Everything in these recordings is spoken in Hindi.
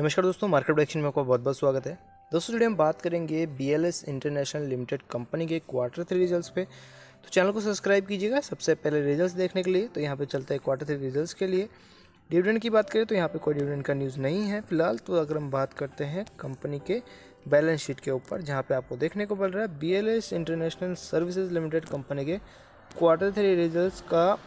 नमस्कार दोस्तों, मार्केट प्रेडिक्शन में आपका बहुत बहुत स्वागत है। दोस्तों टुडे हम बात करेंगे BLS इंटरनेशनल लिमिटेड कंपनी के क्वार्टर 3 रिजल्ट्स पे। तो चैनल को सब्सक्राइब कीजिएगा सबसे पहले रिजल्ट्स देखने के लिए। तो यहाँ पे चलते हैं क्वार्टर 3 रिजल्ट्स के लिए। डिविडेंड की बात करें तो यहाँ पे कोई डिविडेंड का न्यूज़ नहीं है फिलहाल। तो अगर हम बात करते हैं कंपनी के बैलेंस शीट के ऊपर, जहाँ पे आपको देखने को मिल रहा है BLS international services limited company के क्वार्टर 3 रिजल्ट्स का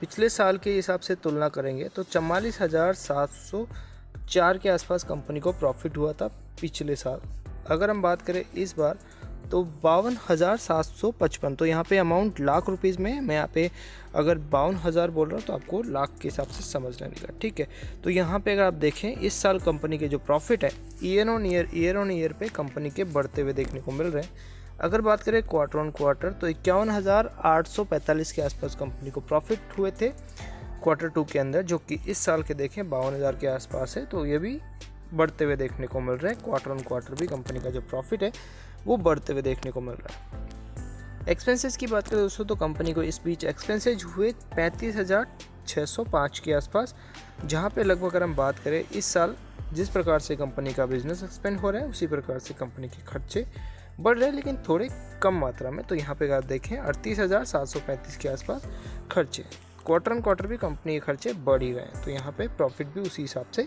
पिछले साल के हिसाब से तुलना करेंगे तो 44,704 के आसपास कंपनी को प्रॉफिट हुआ था पिछले साल। अगर हम बात करें इस बार तो 52,755। तो यहाँ पे अमाउंट लाख रुपीज़ में है। मैं यहाँ पे अगर 52,000 बोल रहा हूँ तो आपको लाख के हिसाब से समझ लेने का, ठीक है। तो यहाँ पे अगर आप देखें इस साल कंपनी के जो प्रॉफिट है ईयर ऑन ईयर पे कंपनी के बढ़ते हुए देखने को मिल रहे हैं। अगर बात करें क्वार्टर ऑन क्वार्टर तो 51,845 के आसपास कंपनी को प्रॉफिट हुए थे क्वार्टर 2 के अंदर, जो कि इस साल के देखें 52,000 के आसपास है। तो ये भी बढ़ते हुए देखने को मिल रहा है। क्वार्टर ऑन क्वार्टर भी कंपनी का जो प्रॉफिट है वो बढ़ते हुए देखने को मिल रहा है। एक्सपेंसेस की बात करें दोस्तों तो कंपनी को इस बीच एक्सपेंसेज हुए 35,605 के आसपास, जहाँ पे लगभग अगर हम बात करें इस साल जिस प्रकार से कंपनी का बिजनेस एक्सपेंड हो रहा है उसी प्रकार से कंपनी के खर्चे बढ़ रहे हैं, लेकिन थोड़े कम मात्रा में। तो यहाँ पे अगर देखें 38,735 के आसपास खर्चे। क्वार्टर ऑन क्वार्टर भी कंपनी के खर्चे बढ़ ही गए हैं, तो यहाँ पे प्रॉफिट भी उसी हिसाब से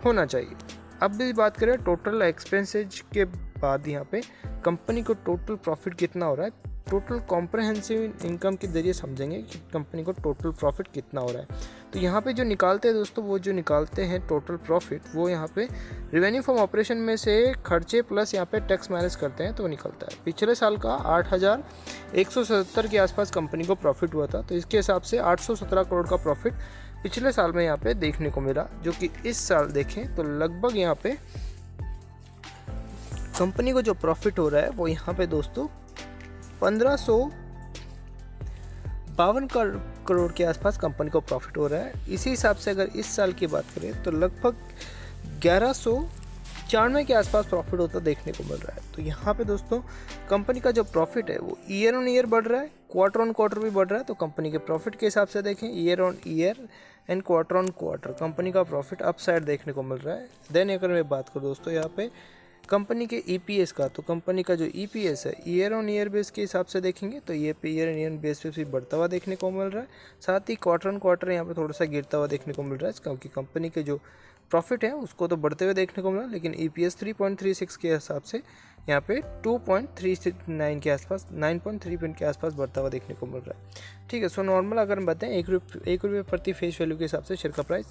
होना चाहिए। अब भी बात करें टोटल एक्सपेंसेज के बाद यहाँ पे कंपनी को टोटल प्रॉफिट कितना हो रहा है, टोटल कॉम्प्रहेंसिव इनकम के जरिए समझेंगे कि कंपनी को टोटल प्रॉफिट कितना हो रहा है। तो यहाँ पे जो निकालते हैं दोस्तों, वो जो निकालते हैं टोटल प्रॉफिट, वो यहाँ पे रेवेन्यू फ्रॉम ऑपरेशन में से खर्चे प्लस यहाँ पे टैक्स माइनस करते हैं तो निकलता है। पिछले साल का 8,177 के आसपास कंपनी को प्रॉफिट हुआ था, तो इसके हिसाब से 817 करोड़ का प्रॉफिट पिछले साल में यहाँ पे देखने को मिला, जो कि इस साल देखें तो लगभग यहाँ पे कंपनी को जो प्रॉफिट हो रहा है वो यहाँ पे दोस्तों 1,552 करोड़ के आसपास कंपनी को प्रॉफिट हो रहा है। इसी हिसाब से अगर इस साल की बात करें तो लगभग 1,194 के आसपास प्रॉफिट होता देखने को मिल रहा है। तो यहाँ पे दोस्तों कंपनी का जो प्रॉफिट है वो ईयर ऑन ईयर बढ़ रहा है, क्वार्टर ऑन क्वार्टर भी बढ़ रहा है। तो कंपनी के प्रॉफिट के हिसाब से देखें year on year and quarter on quarter company का प्रॉफिट अपसाइड देखने को मिल रहा है। देन अगर मैं बात करूँ दोस्तों यहाँ पे कंपनी के EPS का, तो कंपनी का जो EPS है ईयर ऑन ईयर बेस के हिसाब से देखेंगे तो ये पे ईयर ऑन ईयर बेस पे भी बढ़ता हुआ देखने को मिल रहा है। साथ ही क्वार्टर ऑन क्वार्टर यहाँ पे थोड़ा सा गिरता हुआ देखने को मिल रहा है, क्योंकि कंपनी के जो प्रॉफिट है उसको तो बढ़ते हुए देखने को मिला, लेकिन EPS 3.36 के हिसाब से यहाँ पे 2.39 के आसपास 9.3 के आसपास बढ़ता हुआ देखने को मिल रहा है, ठीक है। सो नॉर्मल अगर हम बताएं 1 रुपये प्रति फेस वैल्यू के हिसाब से शेयर का प्राइस